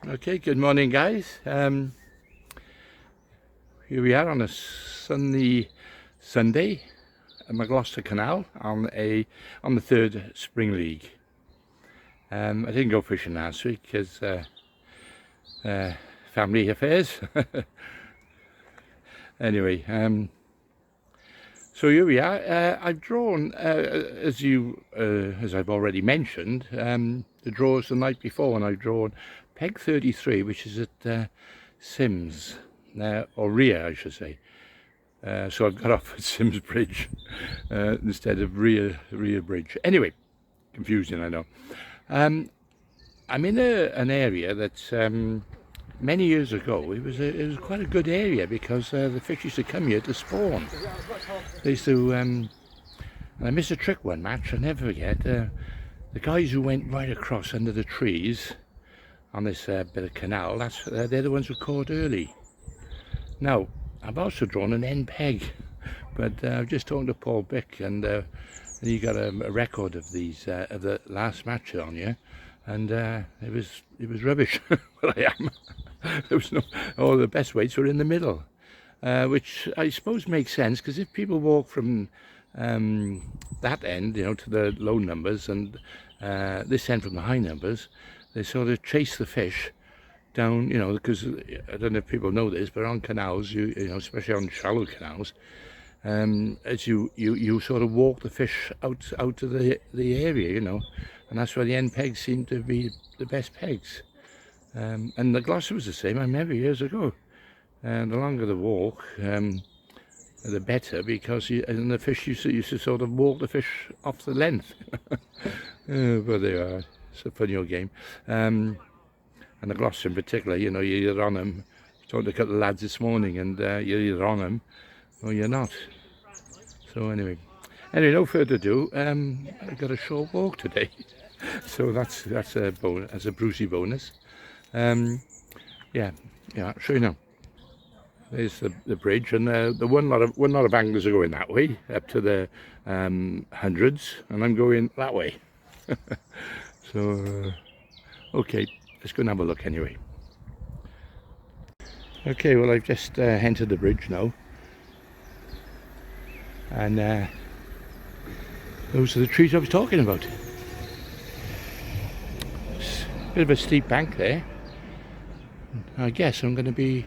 Okay, good morning, guys. Here we are on a sunny Sunday at the Gloucester Canal on the third Spring League. I didn't go fishing last week because family affairs. Anyway, so here we are. I've drawn, as I've already mentioned, the draws the night before, and I've drawn peg 33, which is at Sims, or Ria, I should say. So I've got off at Sims Bridge instead of Ria Bridge. Anyway, confusing, I know. I'm in an area that's many years ago. It was quite a good area because the fish used to come here to spawn. They used to. And I missed a trick one match. I never forget. The guys who went right across under the trees on this bit of canal, they're the ones who caught early. Now, I've also drawn an end peg, but I've just talked to Paul Bick, and he got a record of these of the last match on here, and it was rubbish. Well, I am. There was all the best weights were in the middle, which I suppose makes sense, because if people walk from that end, to the low numbers, and this end from the high numbers, they sort of chase the fish down, because I don't know if people know this, but on canals, especially on shallow canals, as you sort of walk the fish out of the area, and that's why the end pegs seem to be the best pegs. And the Gloucester was the same. I remember years ago. And the longer the walk, the better, because the fish used to sort of walk the fish off the length. But they are. It's a funny old game. And the Gloucester in particular, you're either on them. I talked to a couple of lads this morning, and you're either on them or you're not. So anyway, no further ado. I've got a short walk today, so that's a bonus, as a Brucey bonus. Yeah, I'll show you now. There's the bridge, and the one lot of anglers are going that way up to the hundreds, and I'm going that way. So okay, let's go and have a look anyway. Okay, well, I've just entered the bridge now, and those are the trees I was talking about. It's a bit of a steep bank there. I guess I'm going to be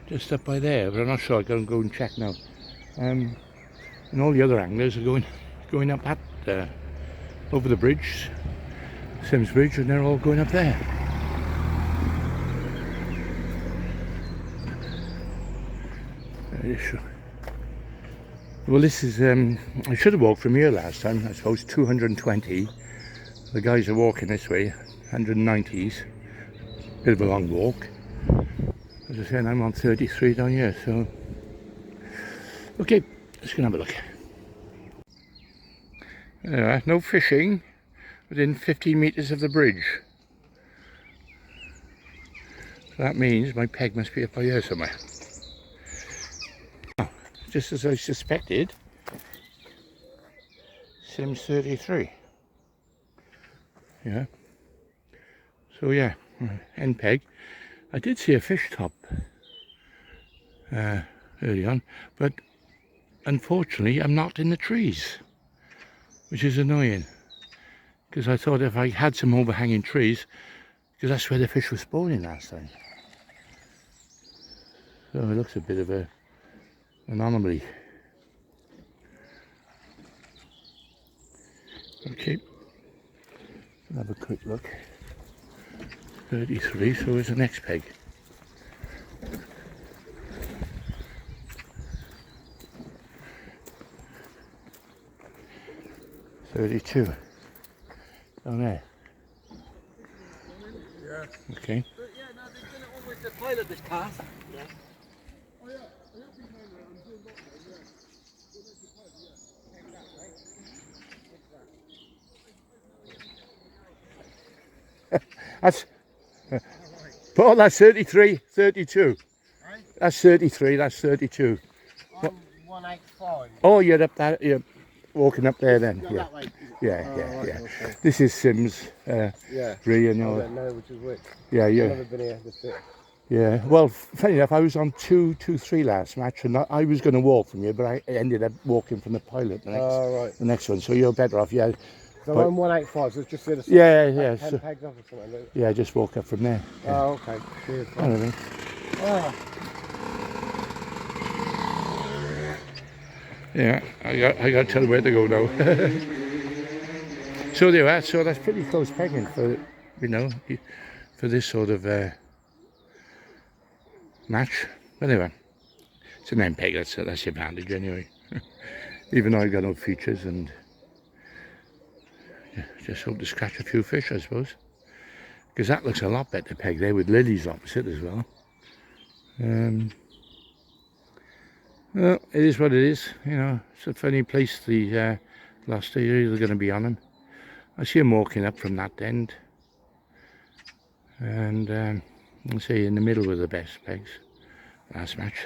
just up by there, but I'm not sure. I'm going to go and check now. And all the other anglers are going up that over the bridge, Sims Bridge, and they're all going up there. Well, this is, I should have walked from here last time, I suppose 220. The guys are walking this way, 190s. Bit of a long walk. As I said, I'm on 33 down here, so okay, let's go and have a look. No fishing within 15 meters of the bridge. So that means my peg must be up by here somewhere. Oh, just as I suspected, Sims 33. Yeah. So yeah, end peg. I did see a fish top early on, but unfortunately I'm not in the trees, which is annoying, because I thought if I had some overhanging trees, because that's where the fish were spawning last time. So it looks a bit of an anomaly. Okay, I'll have a quick look. 33, so is the next peg. $32 down there. Yeah. Okay. But yeah, no, they've done it all with the pilot this cast. Yeah. Oh yeah. That's Paul, that's 33, 32. Right? That's 33, that's 32. I'm 185. Oh, you're up that, yeah. walking up there then? Go Yeah. that way. Yeah, Oh, yeah, right, yeah. okay. This is Sims, Yeah. Ray, and I your, don't know which is which. yeah, I've yeah, never been here. That's it. yeah. Well, funny enough, I was on 2-3 last match, and I was going to walk from you, but I ended up walking from the pilot Right. the next one. So you're better off, yeah. So But- I'm 185, so it's just the other side. Yeah, 10 so, pegs off or something. Like yeah. Just walk up from there. Yeah. Oh, okay. Cheers. I don't know. Ah. Yeah, I got to tell you where to go now. So there you are. So that's pretty close pegging for, you know, for this sort of match. But anyway, it's an end peg. That's the advantage anyway. Even though I got no features, and yeah, just hope to scratch a few fish, I suppose. Because that looks a lot better peg there with lilies opposite as well. Well, it is what it is. You know, it's a funny place. The Gloucester, you're either going to be on them. I see him walking up from that end, and I'll say in the middle were the best pegs last match.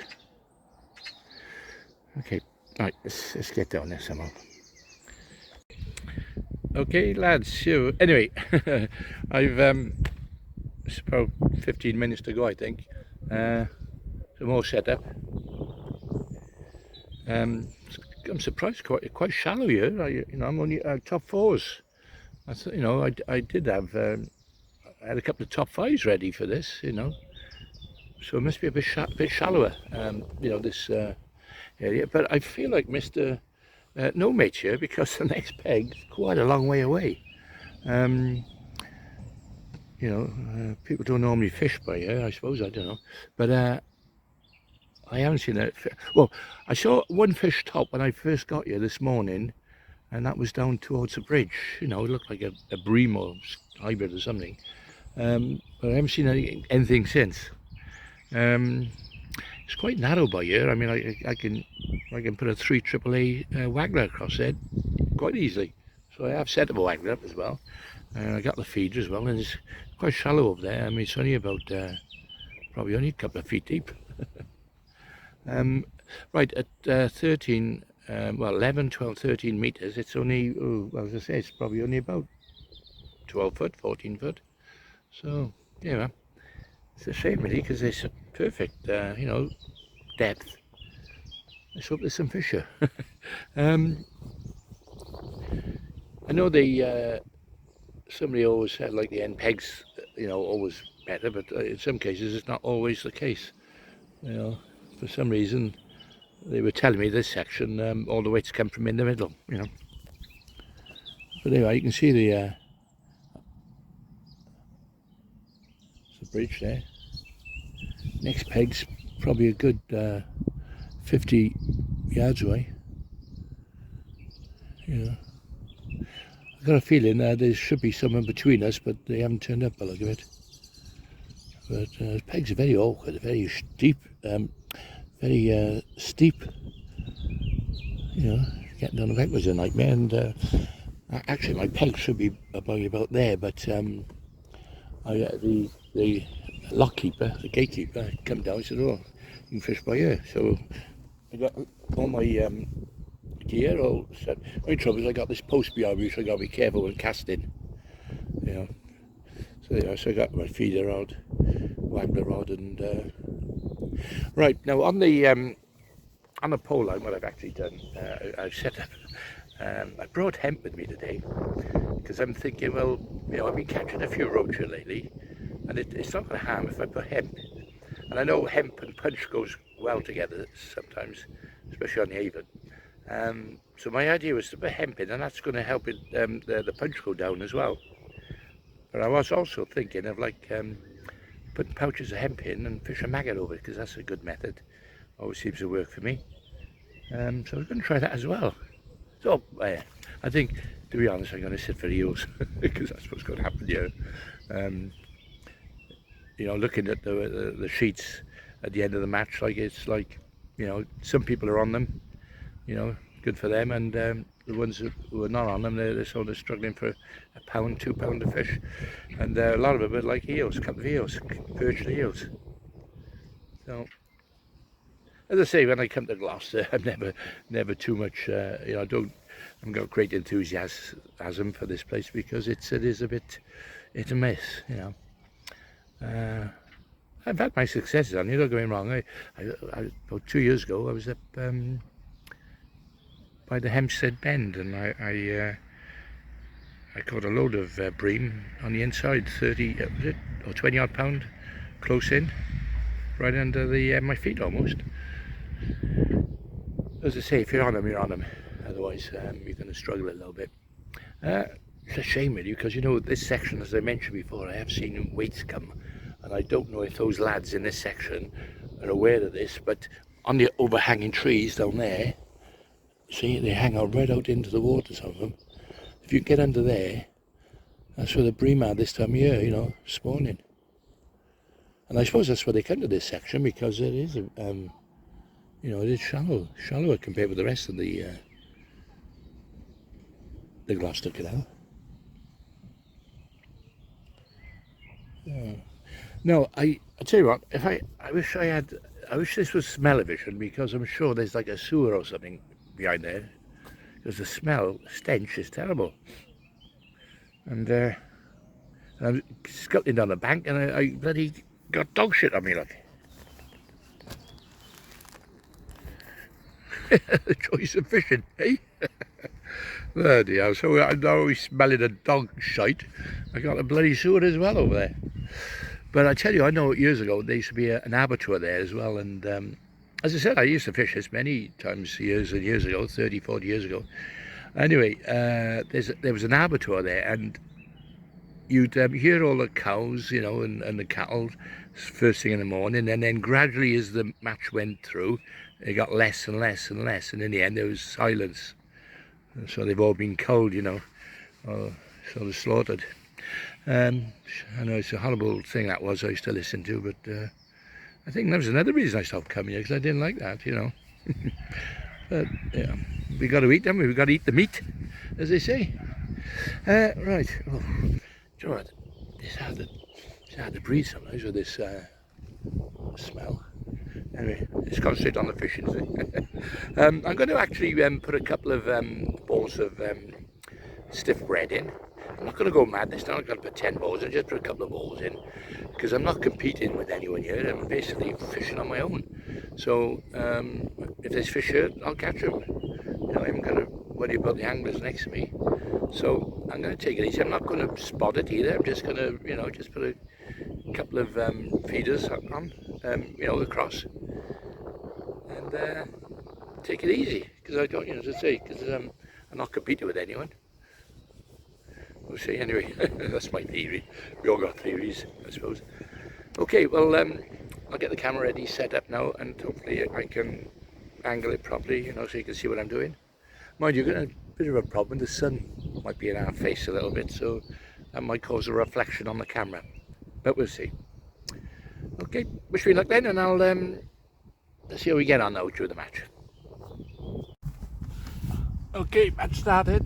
Okay, right, let's get down there somehow. Okay, lads. So anyway, I've it's about 15 minutes to go, I think. Some more setup. I'm surprised, quite shallow here. I'm only top fours. You know, I did have. I had a couple of top fives ready for this, you know, so it must be a bit shallower, you know, this area. But I feel like Mr. No Mate here, because the next peg's quite a long way away. You know, people don't normally fish by here, I suppose, I don't know. But I haven't seen it. Well, I saw one fish top when I first got here this morning, and that was down towards the bridge. You know, it looked like a bream or hybrid or something. But I haven't seen anything since. It's quite narrow by here. I mean, I can put a 3 AAA waggler across there quite easily. So I have set up a waggler up as well. I got the feeder as well, and it's quite shallow over there. I mean, it's only about probably only a couple of feet deep. Right, at 13, well, 11, 12, 13 meters, it's only, well, as I say, it's probably only about 12 foot, 14 foot. So, yeah, it's a shame really, because it's a perfect, you know, depth. Let's hope there's some fish here. I know somebody always said like the end pegs, you know, always better, but in some cases it's not always the case. You know, for some reason they were telling me this section, all the weights come from in the middle, you know. But anyway, you can see the bridge there. Next peg's probably a good 50 yards away. You know, I've got a feeling there should be someone between us, but they haven't turned up by the look of it. But the pegs are very awkward, very steep, very steep. You know, getting down the back was a nightmare. And actually, my peg should be about there, but the lock keeper, the gatekeeper, come down and said, "Oh, you can fish by here." So I got all my gear all set. Only trouble is I got this post behind me, so I got to be careful when casting. You know. So yeah, so I got my feeder rod, waggler rod, and right now on the pole line, what I've actually done, I've set up. I brought hemp with me today because I'm thinking, well, you know, I've been catching a few roach here lately, and it's not going to harm if I put hemp. And I know hemp and punch goes well together sometimes, especially on the Avon. So my idea was to put hemp in, and that's going to help it, the punch go down as well. But I was also thinking of like putting pouches of hemp in and fish a maggot over it, because that's a good method. Always seems to work for me. So I'm going to try that as well. So I think, to be honest, I'm going to sit for eels because that's what's going to happen here. You know, looking at the sheets at the end of the match, like it's like, you know, some people are on them, you know, good for them, and the ones who are not on them, they're sort of struggling for a pound, 2 pound of fish, and a lot of them are like eels, a couple of eels, perched eels. So, as I say, when I come to Gloucester, I'm never too much, you know, I don't I've got great enthusiasm for this place because it is a bit hit and miss, you know. I've had my successes on it, don't get me wrong. About 2 years ago, I was up by the Hempstead Bend, and I caught a load of bream on the inside, 30 was it, or 20 odd pound, close in, right under the my feet almost. As I say, if you're on them, you're on them. Otherwise, you're going to struggle a little bit. It's a shame really, because you know this section, as I mentioned before, I have seen weights come, and I don't know if those lads in this section are aware of this, but on the overhanging trees down there, see, they hang out right out into the water, some of them. If you get under there, that's where the bream are this time of year, you know, spawning. And I suppose that's why they come to this section, because it is, you know, it is shallower compared with the rest of the Gloucester Canal. Yeah. No, I tell you what, if I wish this was smell-o-vision, because I'm sure there's like a sewer or something behind there, because the stench is terrible. And I'm scuttling down the bank, and I bloody got dog shit on me, like. The choice of fishing, eh? Bloody hell, so I'm always smelling a dog shite. I got a bloody sewer as well over there. But I tell you, I know years ago there used to be an abattoir there as well, and as I said, I used to fish this many times years and years ago, 30, 40 years ago. Anyway, there was an abattoir there, and you'd hear all the cows, you know, and the cattle first thing in the morning, and then gradually as the match went through, it got less and less and less, and in the end there was silence. And so they've all been culled, you know, or sort of slaughtered. I know it's a horrible thing that was, I used to listen to, but I think that was another reason I stopped coming here, because I didn't like that, you know. But yeah, we got to eat them, we've got to eat the meat, as they say. Right, oh, do you know what? It's hard to breathe sometimes with this smell. Anyway, let's concentrate on the fishing. I'm going to actually put a couple of balls of stiff bread in. I'm not going to go mad this time. I'm going to put 10 balls in, just put a couple of balls in, because I'm not competing with anyone here. I'm basically fishing on my own. So if there's fish here, I'll catch them. You know, I'm going to worry about the anglers next to me. So I'm going to take it easy. I'm not going to spot it either. I'm just going to, you know, just put a couple of feeders on, you know, across, and take it easy, because I don't, you know, as I say, because I'm not competing with anyone. We'll see anyway. That's my theory. We all got theories, I suppose. Okay, well, I'll get the camera ready, set up now, and hopefully I can angle it properly, you know, so you can see what I'm doing. Mind you, got a bit of a problem. The sun might be in our face a little bit, so that might cause a reflection on the camera, but we'll see. Okay, wish me luck then, and I'll let's see how we get on now through the match. Okay, match started.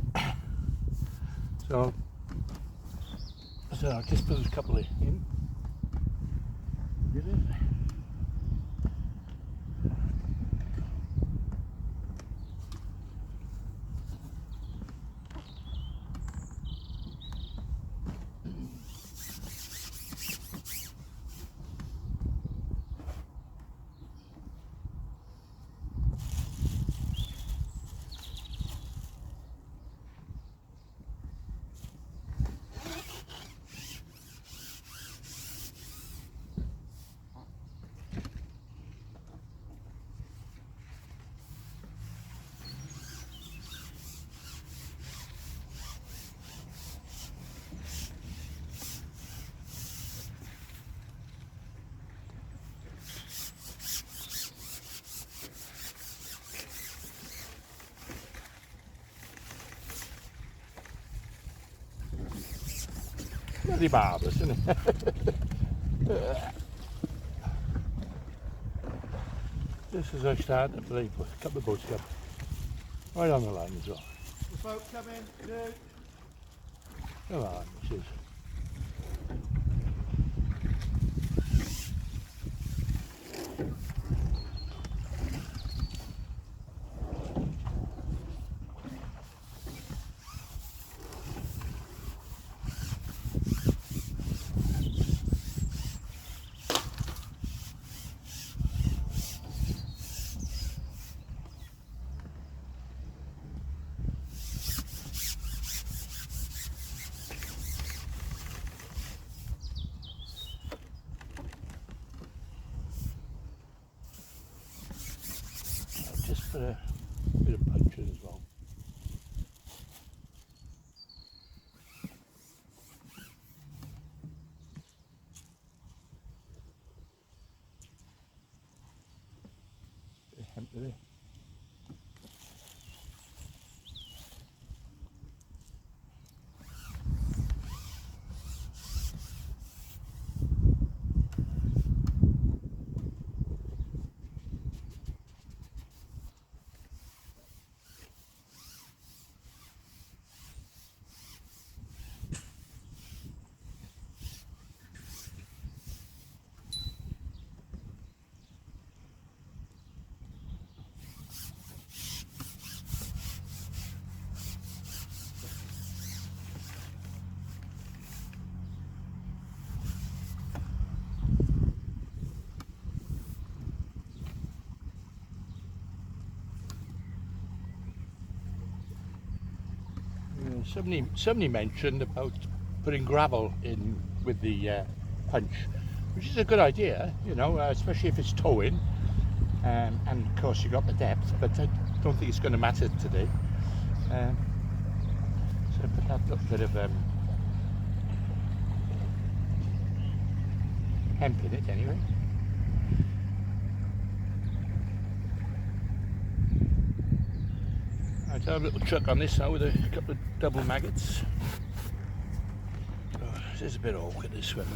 So I'll just put a couple in. Get it? Bloody marvellous, isn't it? Just as I started, I believe a couple of boats come right on the line as well. The boat come in, good. Come on, this is. do they? Somebody mentioned about putting gravel in with the punch, which is a good idea, you know, especially if it's towing, and of course you got the depth, but I don't think it's going to matter today. So I put that little bit of hemp in it anyway. I'll have a little chuck on this now with a couple of double maggots. Oh, this is a bit awkward, this one.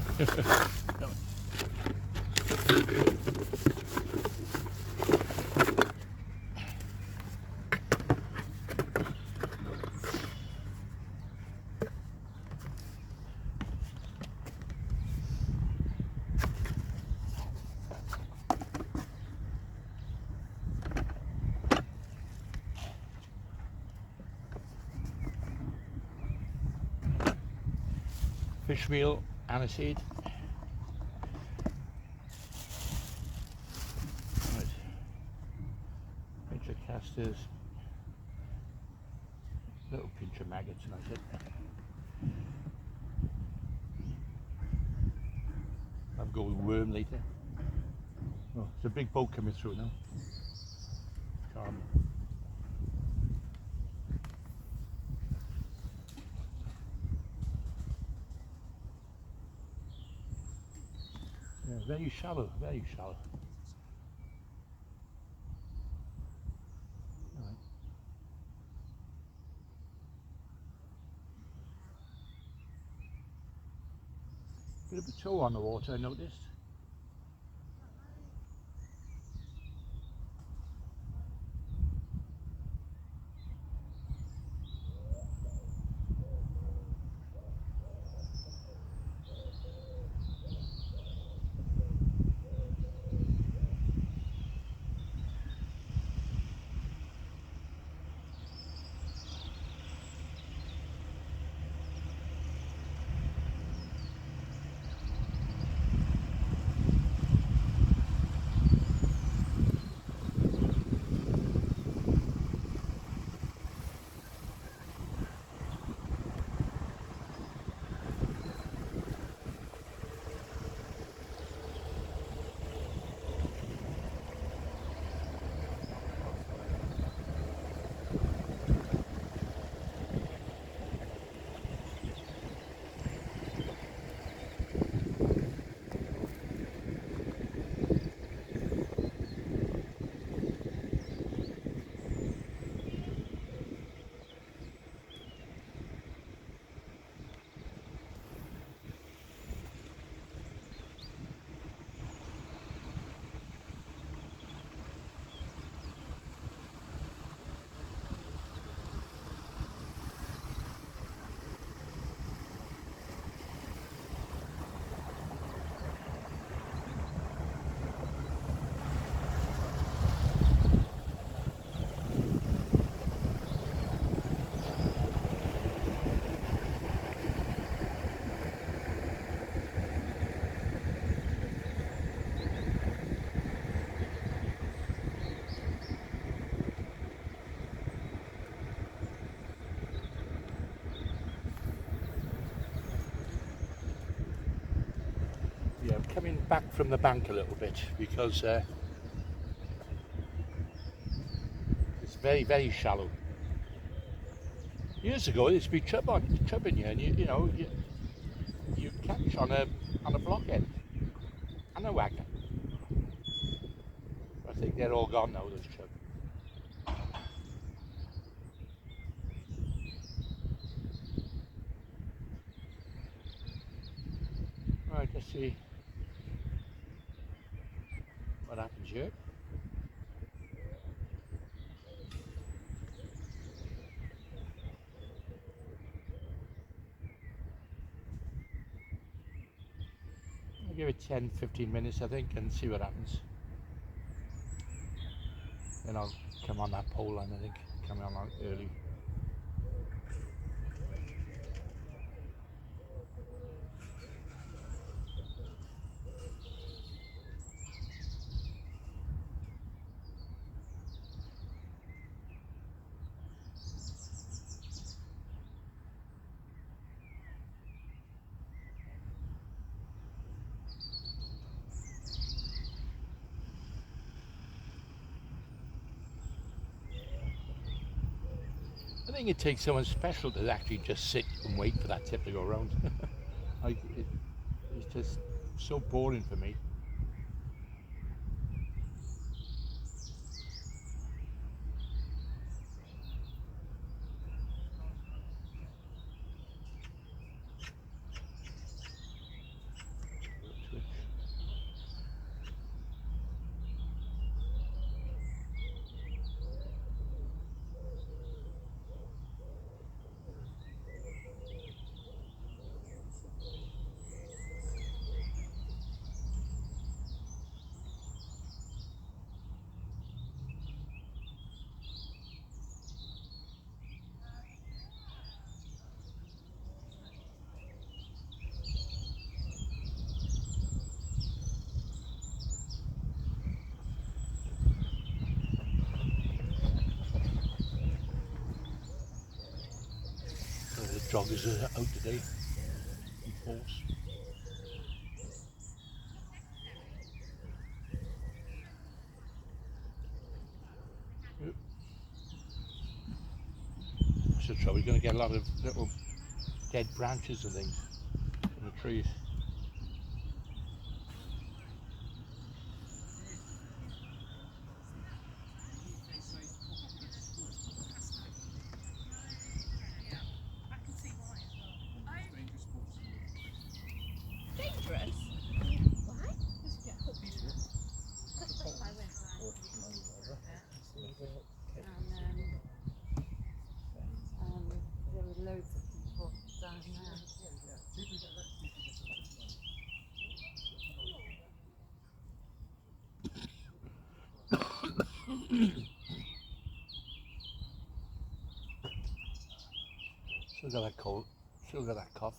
Fish meal, aniseed. Right. Pinch of casters. Little pinch of maggots, and that's it. I'll go with worm later. Oh, it's a big boat coming through now. Calm. Yeah, very shallow, very shallow. All right. Bit of a toe on the water, I noticed. Yeah, I'm coming back from the bank a little bit because it's very, very shallow. Years ago, there'd be chubbing you, and you know, you catch on a blockhead and a wagger. I think they're all gone now, those chub. see what happens here. I'll give it 10-15 minutes I think and see what happens. Then I'll come on that pole line, I think, coming on early. I think it takes someone special to actually just sit and wait for that tip to go round. It's just so boring for me. The joggers are out today in force. That's the trouble, you're going to get a lot of little dead branches and things from the trees. Dangerous? Why? There were loads of people down there. Still got that cold, still got that cough.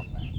on there.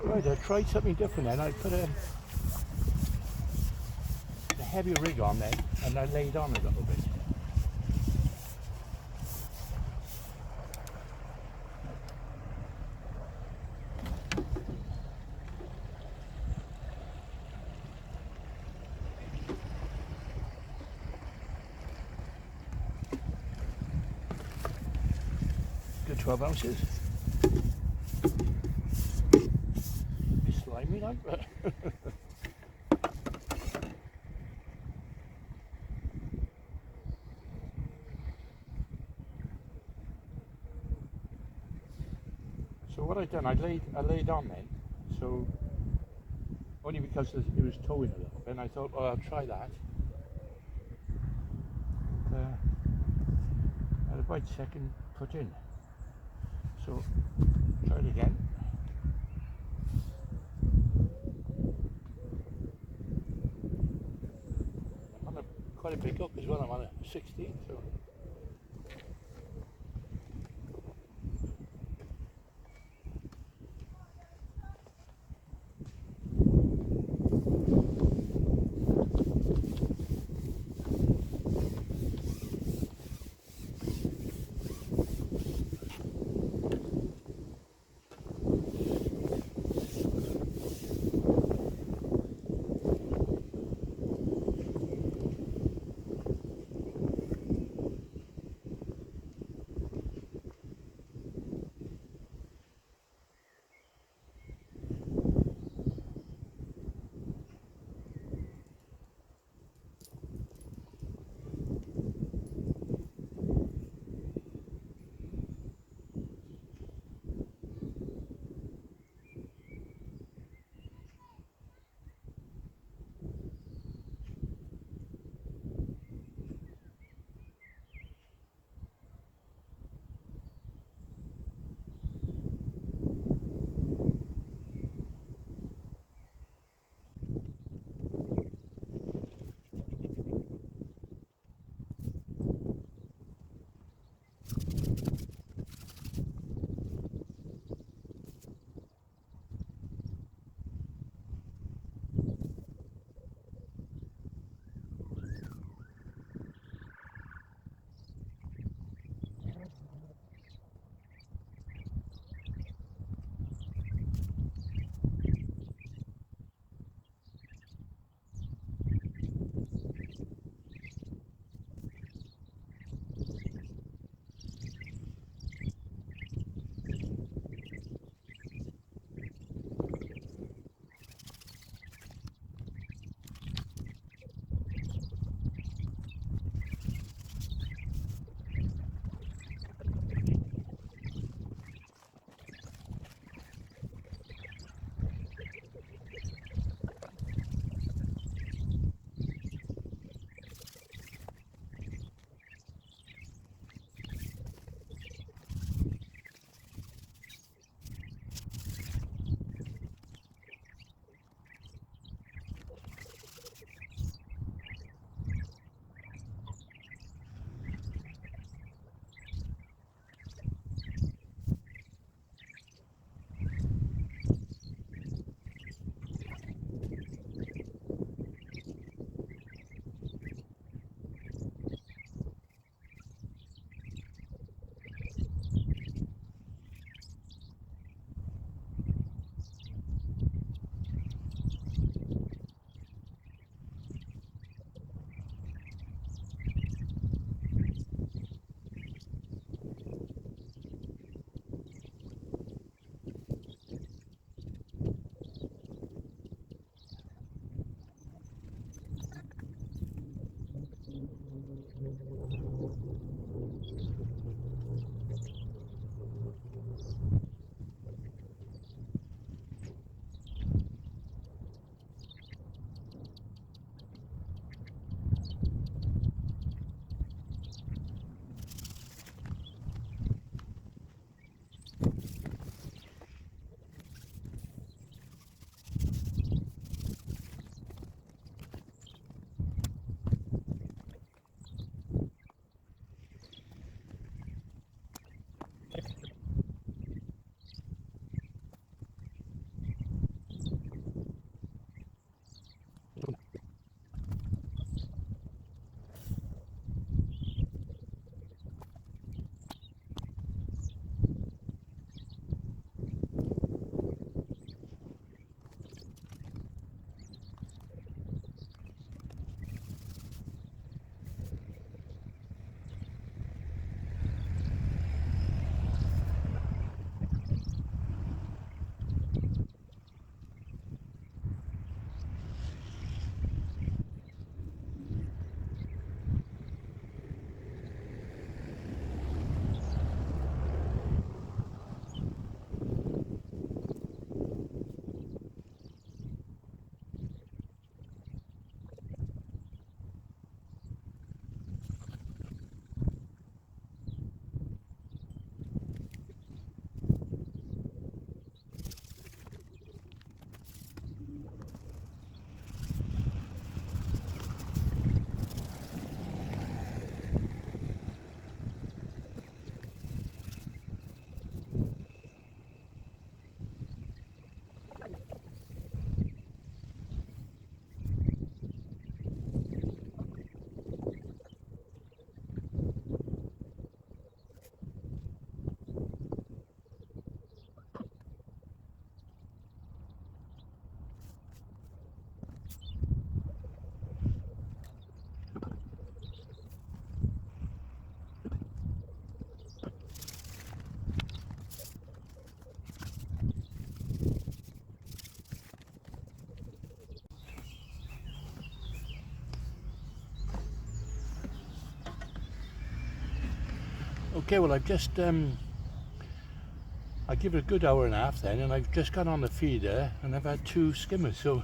Right, I tried something different then. I put a heavy rig on then, and I laid on a little bit. Good 12 ounces. Bit slimy like, but so what I done, I laid on then, so only because it was towing a little bit, and I thought, oh, I'll try that. At about second put in. So try it again. I'm on quite a big hook as well. I'm on a 16. So. Okay, well I've just I give it a good hour and a half then, and I've just got on the feeder and I've had 2 skimmers, so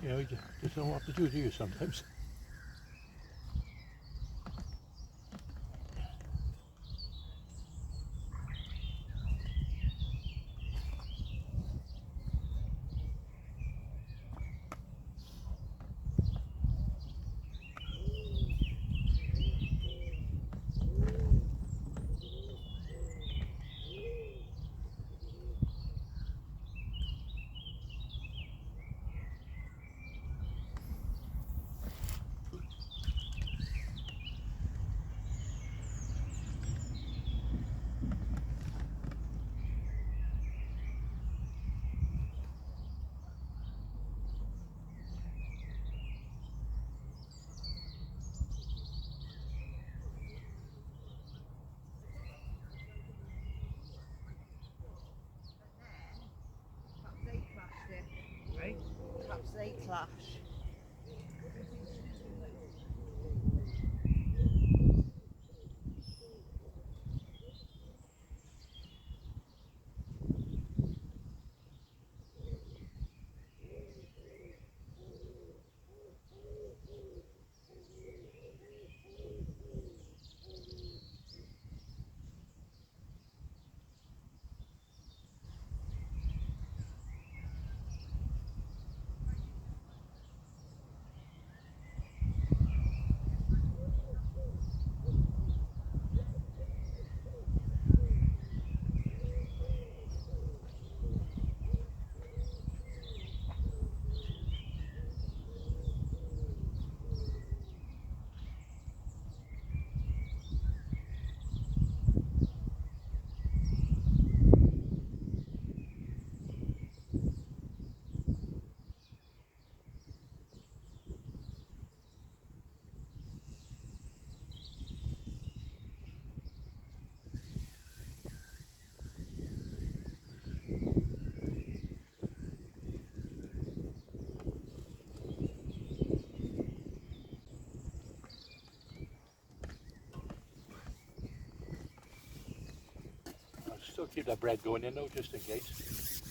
you know, you just don't know what to do you, sometimes? Perhaps they clashed it. Right? Perhaps they clash. I'll still keep that bread going in though, just in case.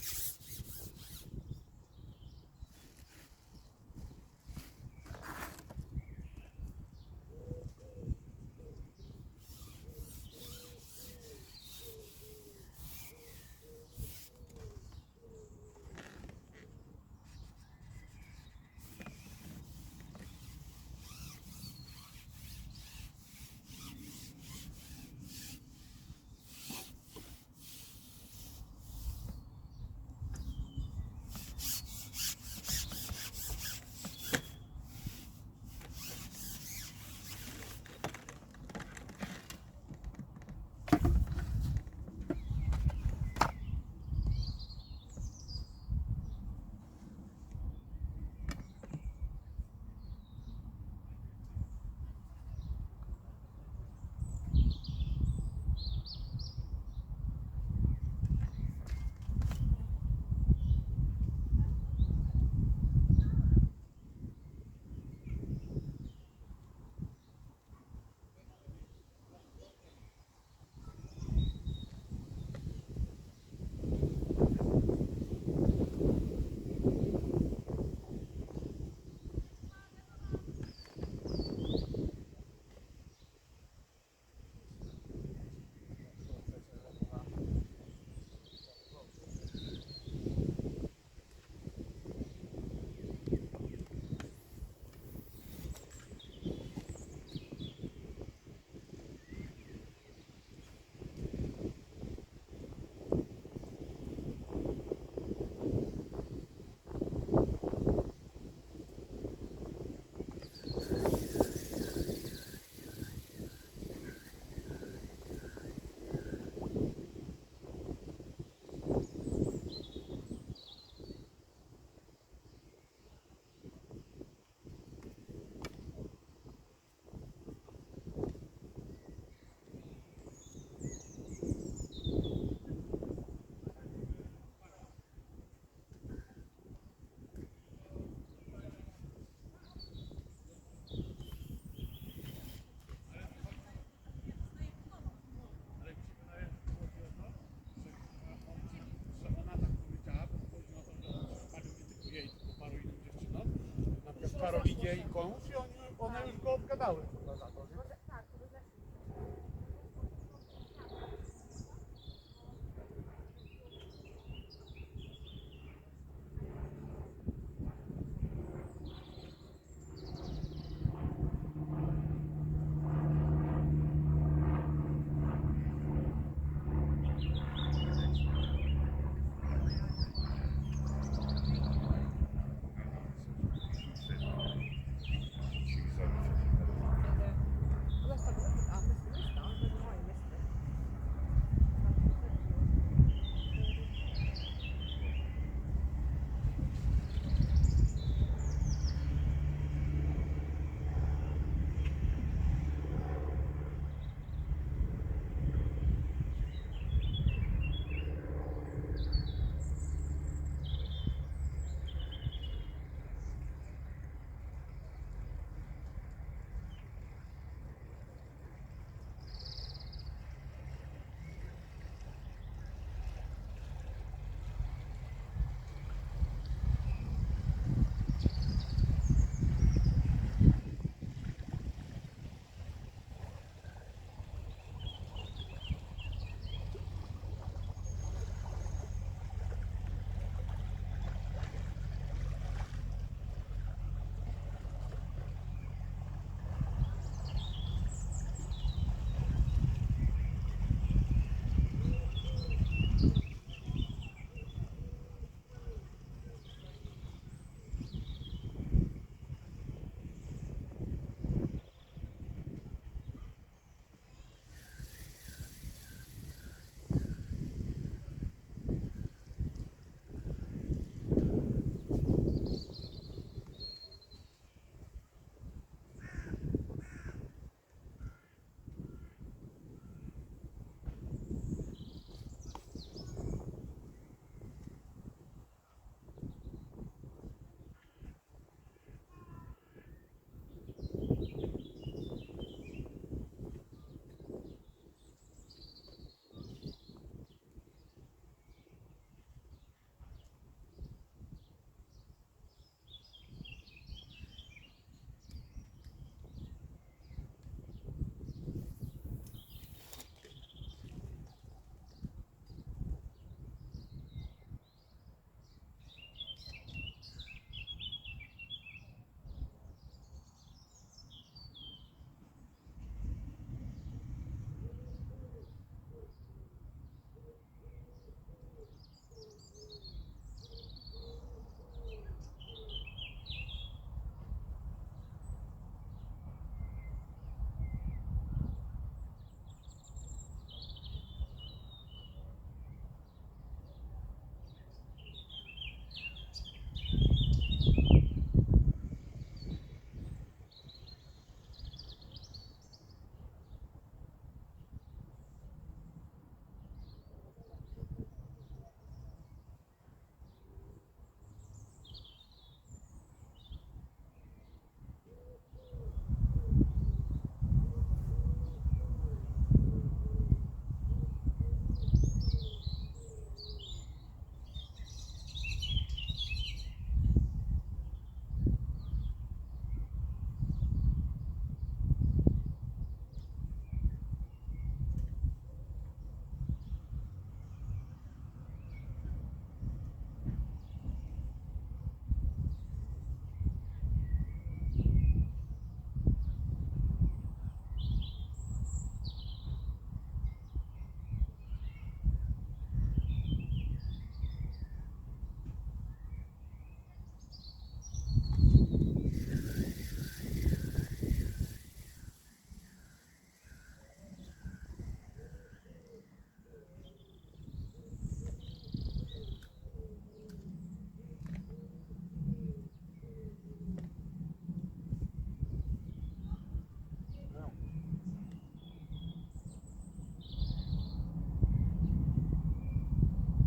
jej komuś i one już go obgadały chyba za to, nie?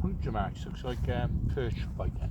Puncture marks, looks like perch biting.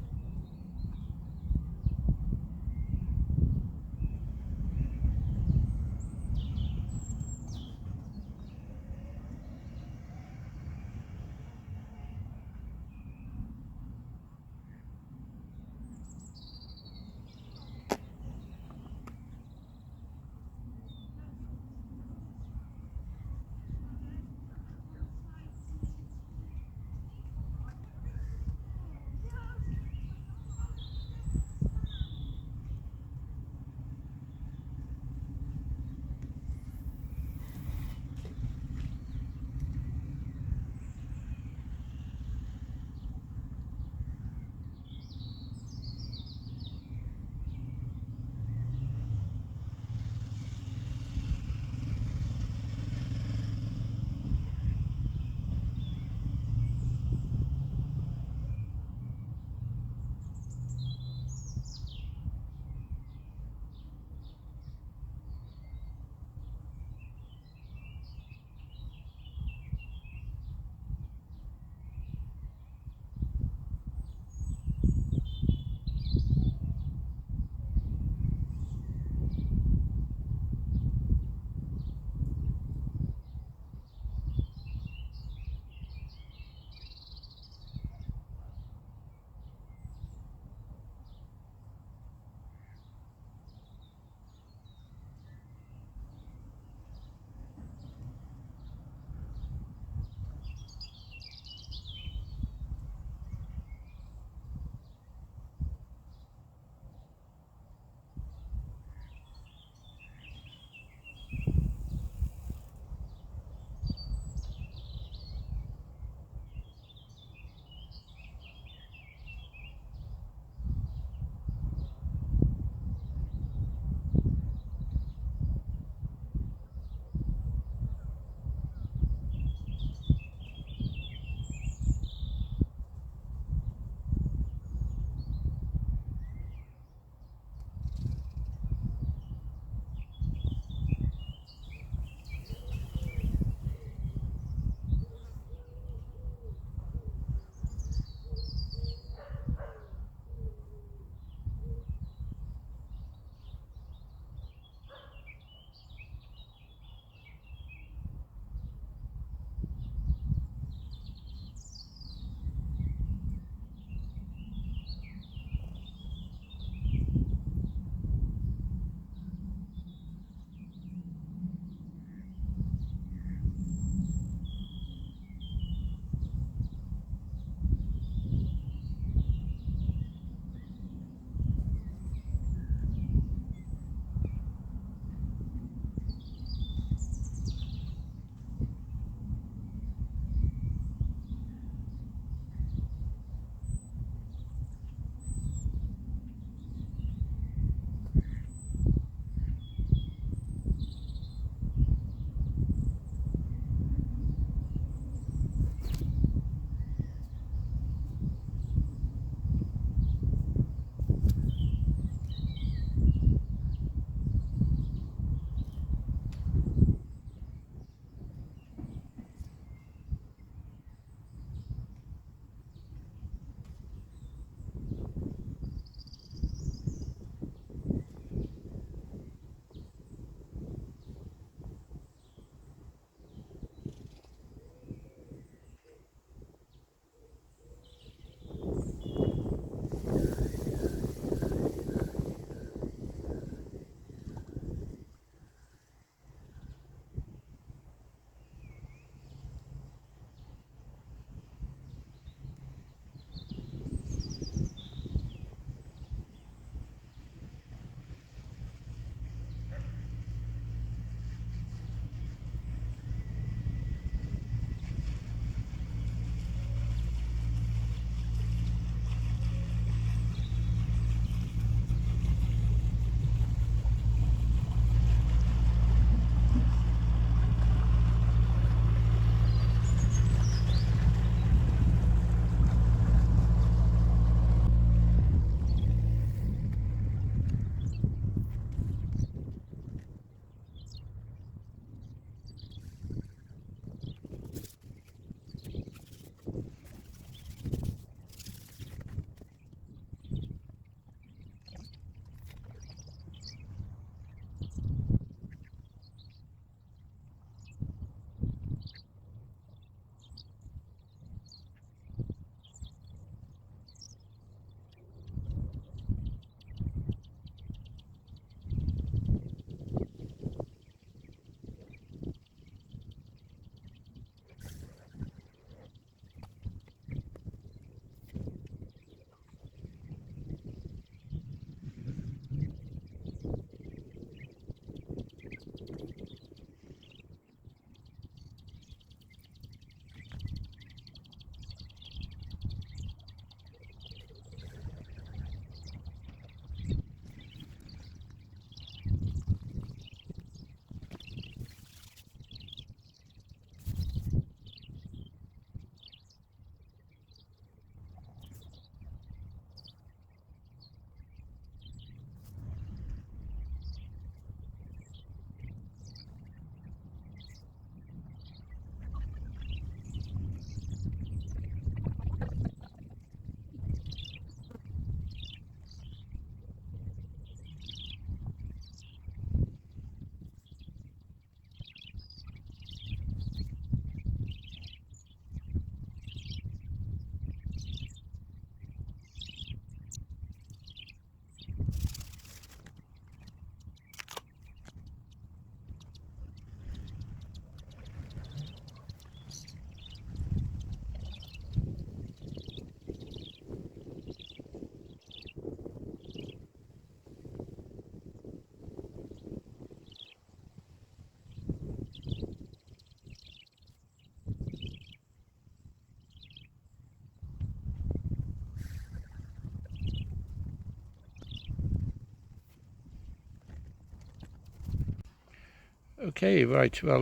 Okay, right, well,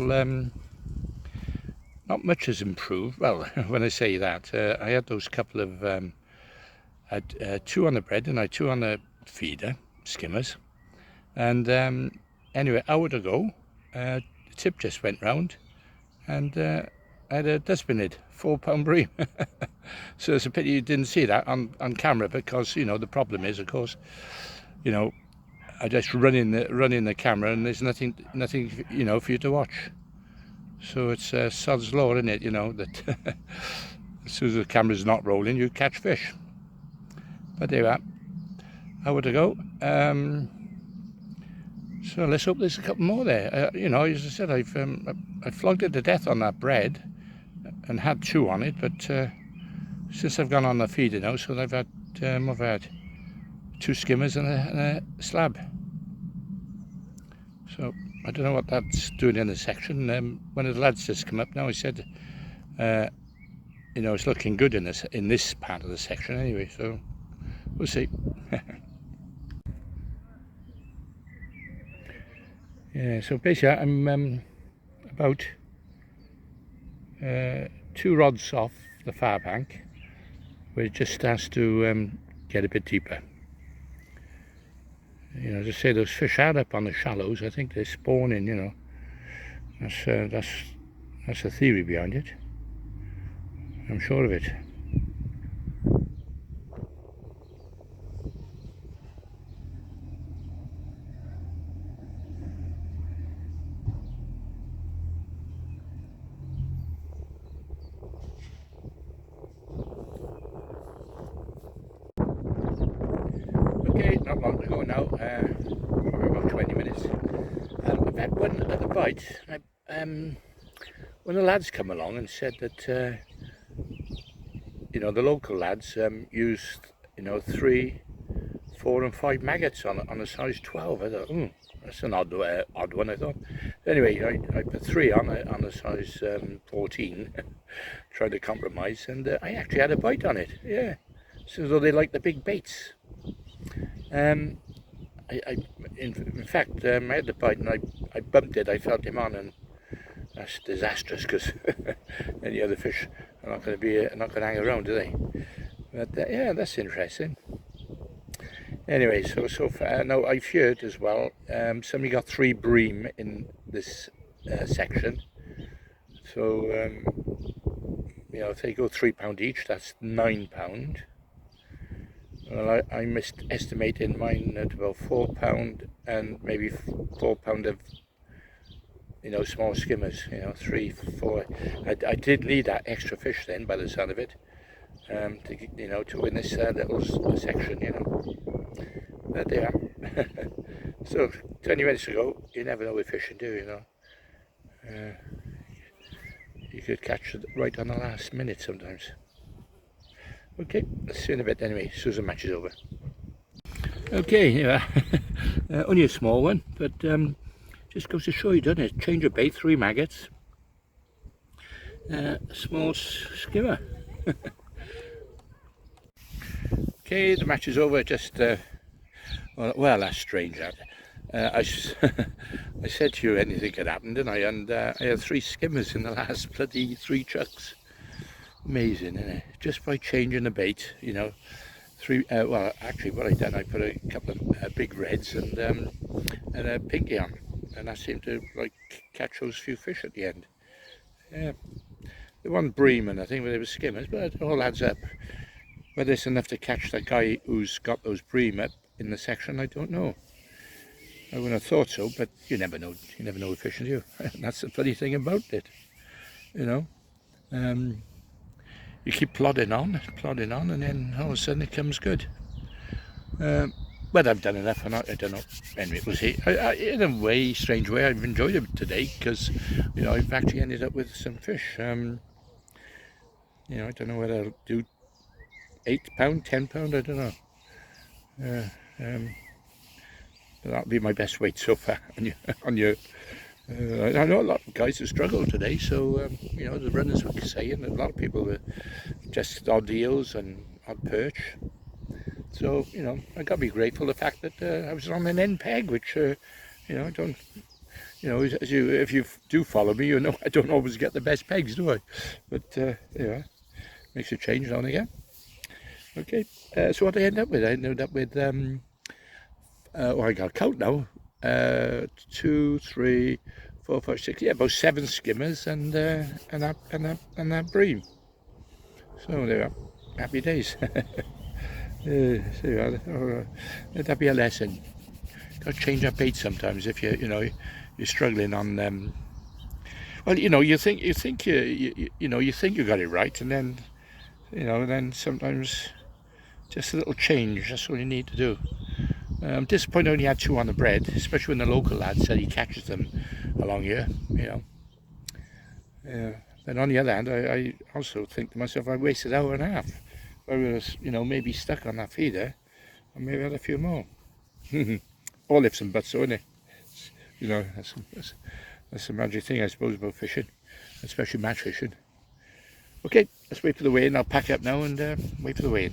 not much has improved. Well, when I say that, I had those couple of, I had 2 on the bread and I had 2 on the feeder, skimmers. And anyway, hour ago, the tip just went round and I had a dustbin lid, £4 bream. So it's a pity you didn't see that on camera, because, you know, the problem is, of course, you know, I just run in the camera and there's nothing, you know, for you to watch. So it's sod's law, isn't it? You know, that as soon as the camera's not rolling, you catch fish. But there you are. Hour to go. So let's hope there's a couple more there. You know, as I said, I flogged it to death on that bread and had 2 on it, but since I've gone on the feeder now, so I've had, what have I had? 2 skimmers and a slab. So I don't know what that's doing in the section. One of the lads just come up now. He said, you know, it's looking good in this part of the section anyway. So we'll see. Yeah. So basically, I'm about 2 rods off the far bank, where it just starts to get a bit deeper. You know, as I say, those fish are up on the shallows. I think they're spawning, you know. That's the theory behind it. I'm sure of it. Okay, not long to go now. Probably about 20 minutes. I've had one other bite. When the lads come along and said that, you know, the local lads used, you know, 3, 4 and 5 maggots on a size 12. I thought, that's an odd one, I thought. Anyway, I put 3 on a size 14, tried to compromise, and I actually had a bite on it. Yeah, so though they like the big baits. In fact, I had the bite and I bumped it. I felt him on, and that's disastrous, because any other fish are not going to hang around, do they? But yeah, that's interesting. Anyway, so far now I've heard as well. Somebody got 3 bream in this section. So you know, if they go £3 each, that's £9. Well, I missed estimating mine at about £4 and maybe £4 of, you know, small skimmers. You know, 3, 4. I did need that extra fish then, by the sound of it, to, you know, to win this little section. You know, but there. So 20 minutes ago, you never know with fishing, do you? Know, you could catch it right on the last minute sometimes. Okay, let's see in a bit anyway, as soon as the match is over. Okay, yeah, only a small one, but just goes to show you, doesn't it? Change of bait, 3 maggots, small skimmer. Okay, the match is over. Just well, that's strange. That I said to you anything could happen, didn't I? And I had 3 skimmers in the last bloody 3 chucks. Amazing, isn't it? Just by changing the bait, you know. 3. Well, actually, what I done, I put a couple of big reds and a pinky on, and that seemed to like catch those few fish at the end. Yeah, the one bream, I think, they were skimmers, but it all adds up. Whether it's enough to catch that guy who's got those bream up in the section, I don't know. I wouldn't have thought so, but you never know. You never know with fishing, do you? That's the funny thing about it, you know. You keep plodding on, and then all of a sudden it comes good. Whether I've done enough or not, I don't know. Anyway, we'll see. In a way, strange way, I've enjoyed it today, because, you know, I've actually ended up with some fish. You know, I don't know whether I'll do £8, £10, I don't know. That'll be my best weight so far on your. I know a lot of guys have struggled today, so you know, the runners were saying a lot of people were just odd eels and odd perch. So, you know, I got to be grateful the fact that I was on an end peg, which you know, you know, if you do follow me, you know I don't always get the best pegs, do I? But yeah, makes a change now and again. Okay, so what I end up with? I ended up with oh, I got a count now. 2, 3, 4, 5, 6. Yeah, about 7 skimmers and that bream. So there we are. Happy days. So let that be a lesson. Got to change up bait sometimes if you're struggling on. Well, you think you think you think you got it right, and then then sometimes just a little change. That's all you need to do. I'm disappointed I only had 2 on the bread, especially when the local lad said he catches them along here. But on the other hand, I also think to myself, I wasted an hour and a half. If I was, maybe stuck on that feeder, I maybe had a few more. All ifs and buts, though, isn't it? That's the magic thing, I suppose, about fishing, especially match fishing. Okay, let's wait for the weigh-in. I'll pack up now and wait for the weigh-in.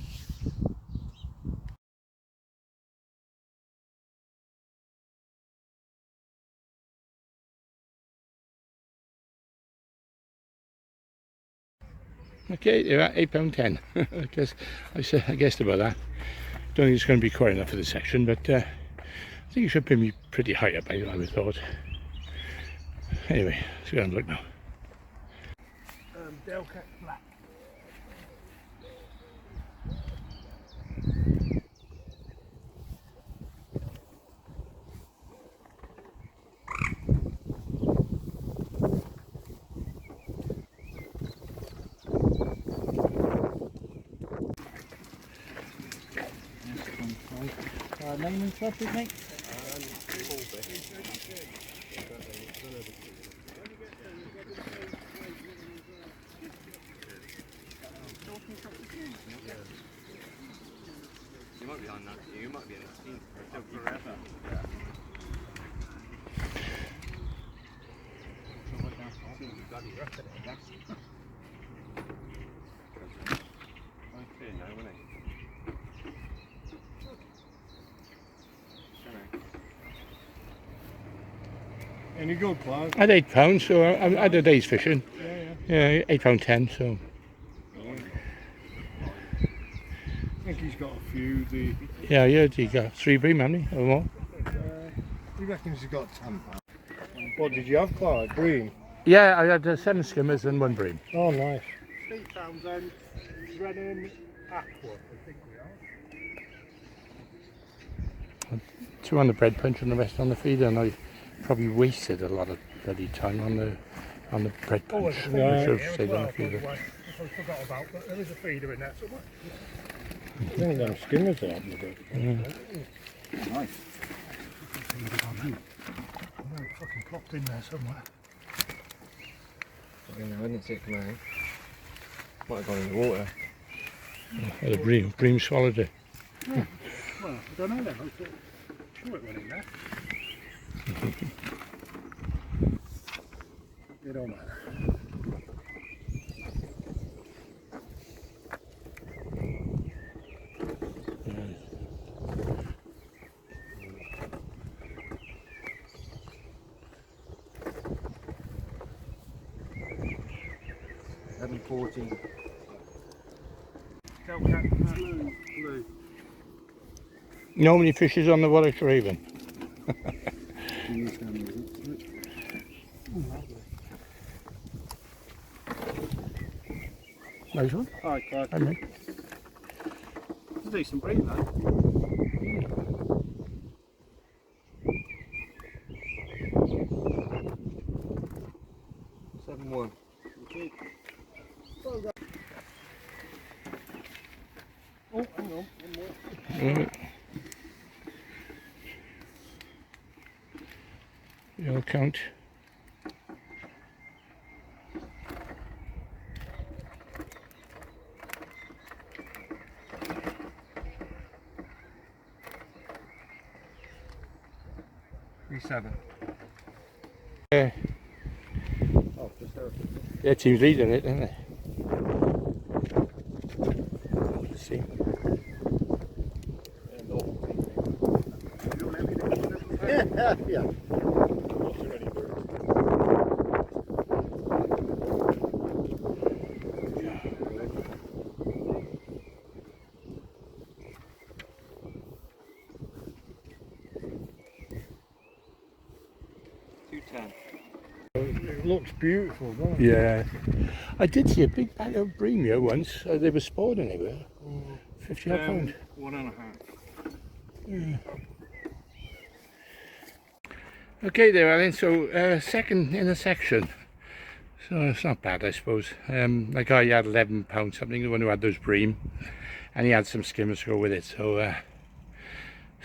Okay, they're at £8.10. I guessed about that. Don't think it's going to be quite enough for this section, but I think it should bring me pretty high up, I would have thought. Anyway, let's go and look now. Delcat Black. Name and stuff, mate? You might be on that. You might be in that team forever. Any good, Clive? I had £8, so I had a day's fishing. Yeah, £8.10, so. I think he's got a few. Yeah, he got 3 bream, hasn't he, or more? He reckons he's got 10 pounds. What did you have, Clive? Green? Yeah, I had 7 skimmers and 1 bream. Oh, nice. 3 pounds and Brennan Aqua, I think we are. 2 on the bread punch and the rest on the feeder, and I probably wasted a lot of bloody time on the bread punch. I should have stayed on the feeder. I forgot about, but there is a feeder in there somewhere. I think them skimmers are good. Nice. Fucking plopped in there somewhere. I didn't see it come out. Might have gone in the water. The bream swallowed it. Well, I don't know then. I'm sure it went in there. It don't matter. £11.14. Delcat blue. No many fishes on the Warwick Raven. Nice one. Hi, Clive. I mean, It's a decent breed, though. £7.1. Oh, hang on. One more. You'll count. £7. Yeah. Oh, just there. Yeah, team's leading it, isn't it? Let's see. Yeah. What's it ready for? 10. It looks beautiful, doesn't it? Yeah. I did see a big bag of bream here once. They were spawning anywhere. 50 odd pound. 1.5. Okay there, Alan. So second in the section. So it's not bad, I suppose. That guy had £11 something, the one who had those bream, and he had some skimmers to go with it. So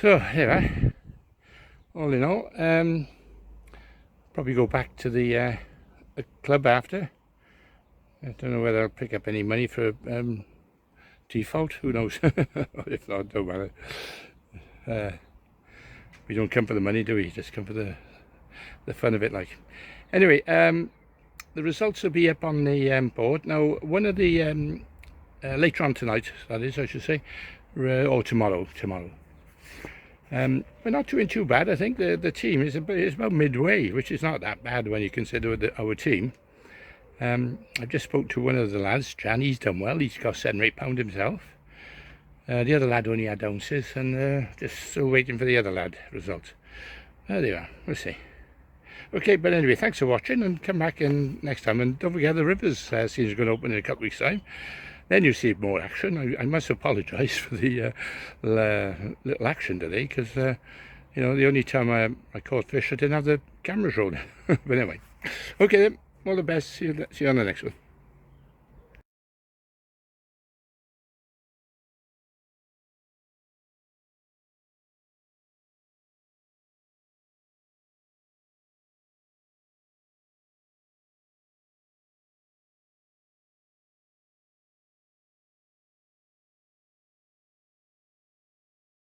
so there. All in all, probably go back to the club after. I don't know whether I'll pick up any money for default. Who knows? If not, don't matter. We don't come for the money, do we? Just come for the fun of it, like. Anyway, the results will be up on the board. Now, one of the later on tonight, that is, I should say, or tomorrow. We're not doing too bad. I think the team is about midway, which is not that bad when you consider our team. I've just spoke to one of the lads, Jan. He's done well. He's got £7 or £8 himself. The other lad only had ounces, and just still waiting for the other lad result. There they are. We'll see. Okay, but anyway, thanks for watching, and come back in next time. And don't forget the Rivers seems going to open in a couple of weeks' time. Then you'll see more action. I must apologise for the little action today, because you know, the only time I caught fish, I didn't have the cameras rolling. But anyway, okay then, all the best. See you on the next one.